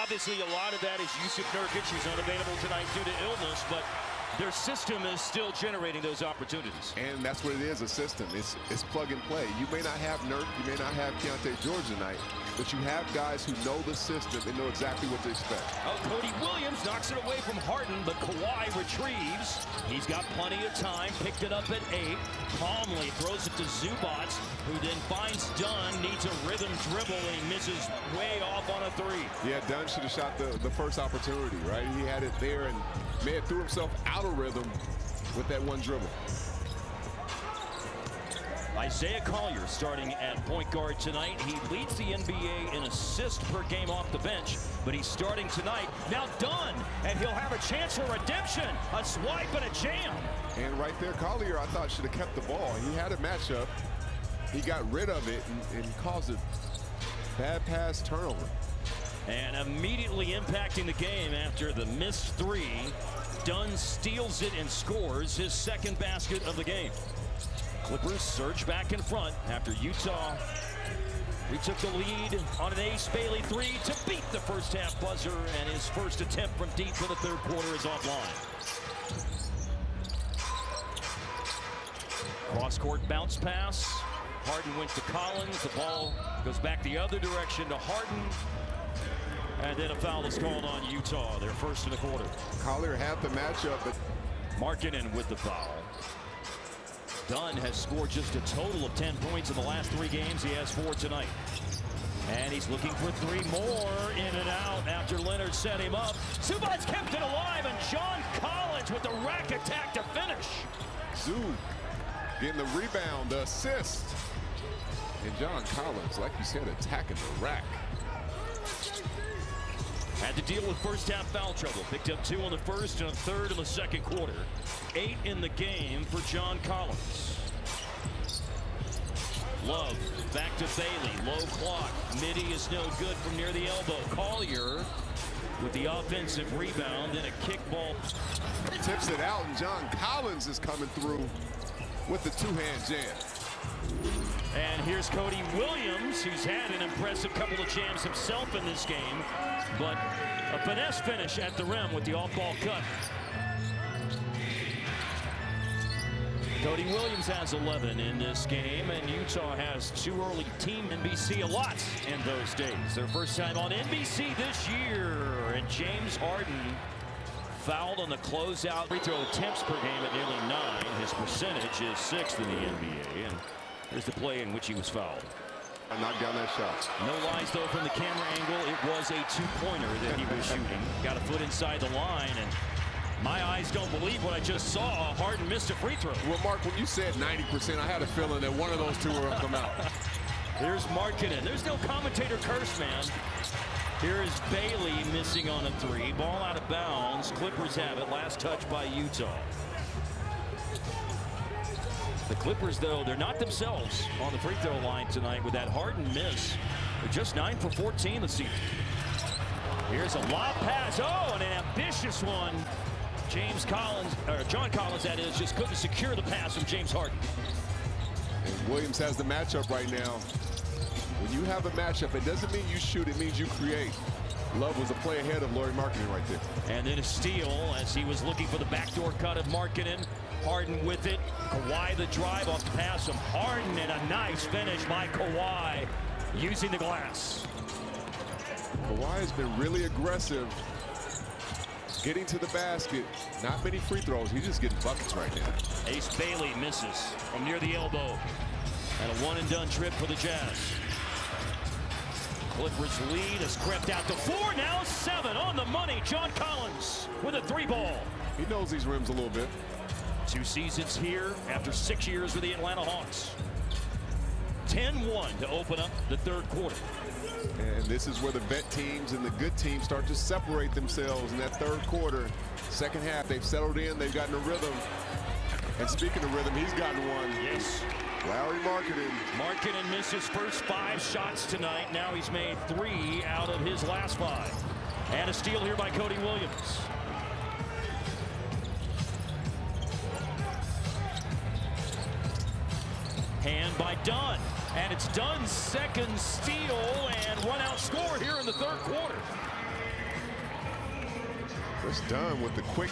obviously a lot of that is Yusuf Nurkic. He's unavailable tonight due to illness, but their system is still generating those opportunities. And that's what it is, a system. It's plug and play. You may not have Nurk, you may not have Keontae George tonight, but you have guys who know the system and know exactly what to expect. Oh, Cody Williams knocks it away from Harden, but Kawhi retrieves. He's got plenty of time, picked it up at 8. Calmly throws it to Zubac, who then finds Dunn, needs a rhythm dribble, and he misses way off on a 3. Yeah, Dunn should have shot the first opportunity, right? He had it there and may have threw himself out of rhythm with that one dribble. Isaiah Collier starting at point guard tonight. He leads the NBA in assists per game off the bench, but he's starting tonight. Now Dunn, and he'll have a chance for redemption. A swipe and a jam. And right there, Collier, I thought, should have kept the ball. He had a matchup. He got rid of it and caused a bad pass turnover. And immediately impacting the game after the missed 3, Dunn steals it and scores his second basket of the game. Clippers surge back in front after Utah retook the lead on an Ace Bailey 3 to beat the first half buzzer, and his first attempt from deep for the third quarter is offline. Cross-court bounce pass. Harden went to Collins. The ball goes back the other direction to Harden. And then a foul is called on Utah, their first in the quarter. Collier had the matchup, but Markkanen with the foul. Dunn has scored just a total of 10 points in the last 3 games. He has 4 tonight. And he's looking for 3 more. In and out after Leonard set him up. Zubac kept it alive, and John Collins with the rack attack to finish. Zoo getting the rebound, the assist. And John Collins, like you said, attacking the rack. Had to deal with first half foul trouble. Picked up 2 in the first and a third in the second quarter. 8 in the game for John Collins. Love back to Bailey. Low clock. Midi is no good from near the elbow. Collier with the offensive rebound and a kickball. Tips it out, and John Collins is coming through with the 2-hand jam. And here's Cody Williams, who's had an impressive couple of jams himself in this game, but a finesse finish at the rim with the off-ball cut. Cody Williams has 11 in this game, and Utah has 2 early team NBC a lot in those days. Their first time on NBC this year, and James Harden fouled on the closeout. Free throw attempts per game at nearly 9. His percentage is 6th in the NBA, and here's the play in which he was fouled. I knocked down that shot. No lies, though, from the camera angle. It was a 2-pointer that he was shooting. Got a foot inside the line, and my eyes don't believe what I just saw. Harden missed a free throw. Well, Mark, when you said 90%, I had a feeling that one of those 2 were going to come out. Here's Markkanen. There's no commentator curse, man. Here is Bailey missing on a 3. Ball out of bounds. Clippers have it. Last touch by Utah. The Clippers, though, they're not themselves on the free throw line tonight with that Harden miss. They're just 9 for 14 this season. Here's a lob pass. Oh, and an ambitious one. John Collins, that is, just couldn't secure the pass from James Harden. And Williams has the matchup right now. When you have a matchup, it doesn't mean you shoot, it means you create. Love was a play ahead of Lauri Markkanen right there. And then a steal as he was looking for the backdoor cut of Markkanen. Harden with it. Kawhi the drive off the pass from Harden, and a nice finish by Kawhi using the glass. Kawhi has been really aggressive getting to the basket. Not many free throws. He's just getting buckets right now. Ace Bailey misses from near the elbow. And a one-and-done trip for the Jazz. Clippers lead has crept out to 4, now 7 on the money. John Collins with a 3-ball. He knows these rims a little bit. 2 seasons here after 6 years with the Atlanta Hawks. 10-1 to open up the third quarter. And this is where the vet teams and the good teams start to separate themselves in that third quarter. Second half, they've settled in, they've gotten a rhythm. And speaking of rhythm, he's gotten one. Yes. Lauri Markkanen. Markkanen missed his first 5 shots tonight. Now he's made 3 out of his last 5. And a steal here by Cody Williams. Hand by Dunn. And it's Dunn's second steal and run-out score here in the third quarter. Chris Dunn with the quick.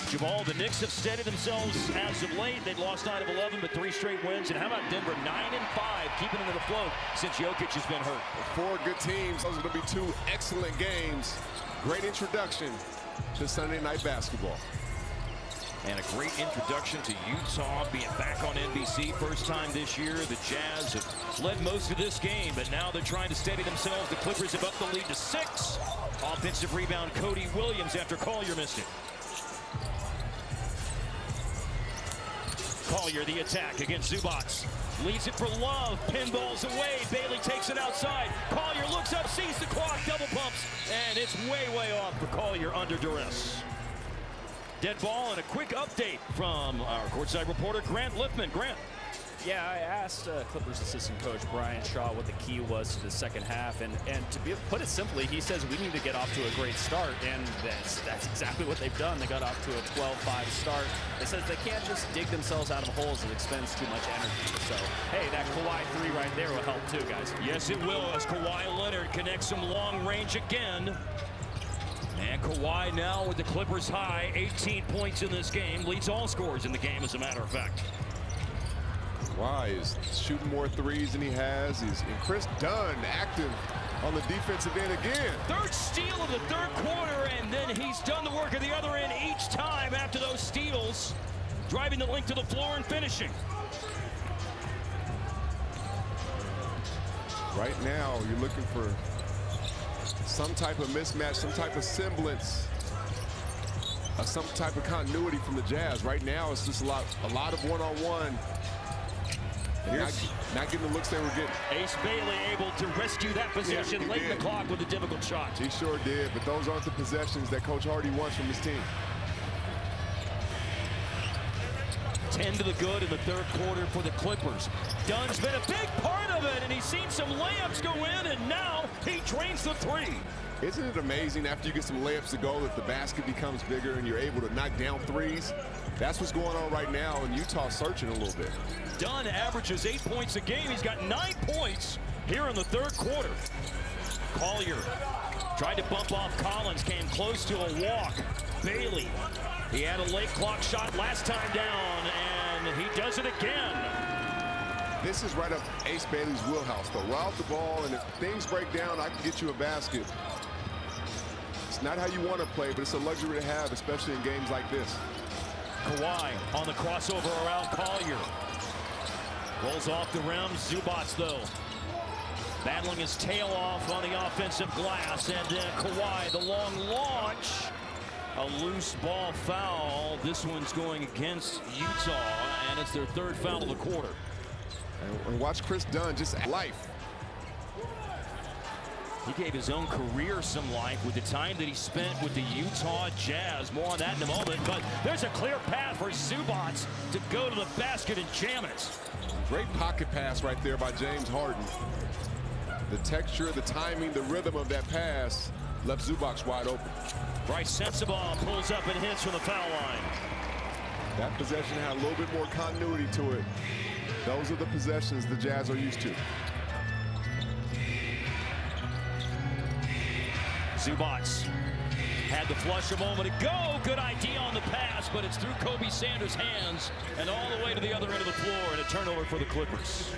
Jamal, the Knicks have steadied themselves as of late. They'd lost 9 of 11, but 3 straight wins. And how about Denver, 9-5, keeping them in the float since Jokic has been hurt. 4 good teams. Those are going to be 2 excellent games. Great introduction to Sunday night basketball. And a great introduction to Utah being back on NBC. First time this year. The Jazz have led most of this game, but now they're trying to steady themselves. The Clippers have upped the lead to 6. Offensive rebound, Cody Williams after Collier missed it. Collier, the attack against Zubac. Leaves it for Love. Pinballs away. Bailey takes it outside. Collier looks up, sees the clock, double pumps, and it's way, way off for Collier under duress. Dead ball and a quick update from our courtside reporter, Grant Liffman. Grant. Yeah, I asked Clippers assistant coach Brian Shaw what the key was to the second half, and put it simply, he says we need to get off to a great start, and that's exactly what they've done. They got off to a 12-5 start. They said they can't just dig themselves out of holes that expends too much energy. So, hey, that Kawhi 3 right there will help too, guys. Yes, it will, as Kawhi Leonard connects some long range again. And Kawhi now with the Clippers high, 18 points in this game, leads all scorers in the game, as a matter of fact. Kawhi is shooting more threes than he has. And Chris Dunn active on the defensive end again. Third steal of the third quarter, and then he's done the work at the other end each time after those steals, driving the length to the floor and finishing. Right now, you're looking for some type of mismatch, some type of semblance, some type of continuity from the Jazz. Right now, it's just a lot of one-on-one. Not getting the looks they were getting. Ace Bailey able to rescue that possession late in the clock with a difficult shot. He sure did, but those aren't the possessions that Coach Hardy wants from his team. 10 to the good in the third quarter for the Clippers. Dunn's been a big part of it, and he's seen some layups go in, and now he drains the 3. Isn't it amazing after you get some layups to go that the basket becomes bigger and you're able to knock down threes? That's what's going on right now, and Utah searching a little bit. Dunn averages 8 points a game. He's got 9 points here in the third quarter. Collier tried to bump off Collins, came close to a walk. Bailey, he had a late clock shot last time down, and he does it again. This is right up Ace Bailey's wheelhouse, though. Route the ball, and if things break down, I can get you a basket. It's not how you want to play, but it's a luxury to have, especially in games like this. Kawhi on the crossover around Collier. Rolls off the rim. Zubac, though, battling his tail off on the offensive glass. And then Kawhi, the long launch. A loose ball foul. This one's going against Utah, and it's their 3rd foul of the quarter. And watch Chris Dunn just life. He gave his own career some life with the time that he spent with the Utah Jazz. More on that in a moment, but there's a clear path for Zubac to go to the basket and jam it. Great pocket pass right there by James Harden. The texture, the timing, the rhythm of that pass left Zubac wide open. Bryce Sensabaugh pulls up and hits from the foul line. That possession had a little bit more continuity to it. Those are the possessions the Jazz are used to. Zubac had the flush a moment ago. Good idea on the pass, but it's through Kobe Sanders' hands and all the way to the other end of the floor, and a turnover for the Clippers.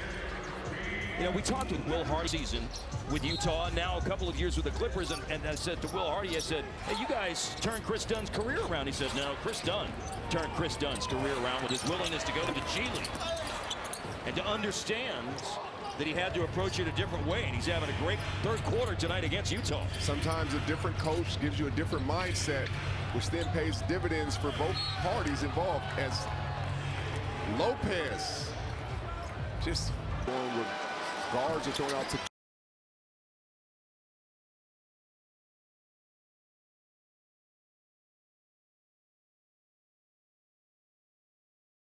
You know, we talked with Will Hardy season with Utah, and now a couple of years with the Clippers, and I said to Will Hardy, I said, hey, you guys turned Chris Dunn's career around. He says, no, Chris Dunn turned Chris Dunn's career around with his willingness to go to the G League and to understand that he had to approach it a different way, and he's having a great third quarter tonight against Utah. Sometimes a different coach gives you a different mindset, which then pays dividends for both parties involved, as Lopez just going with guards are throwing out to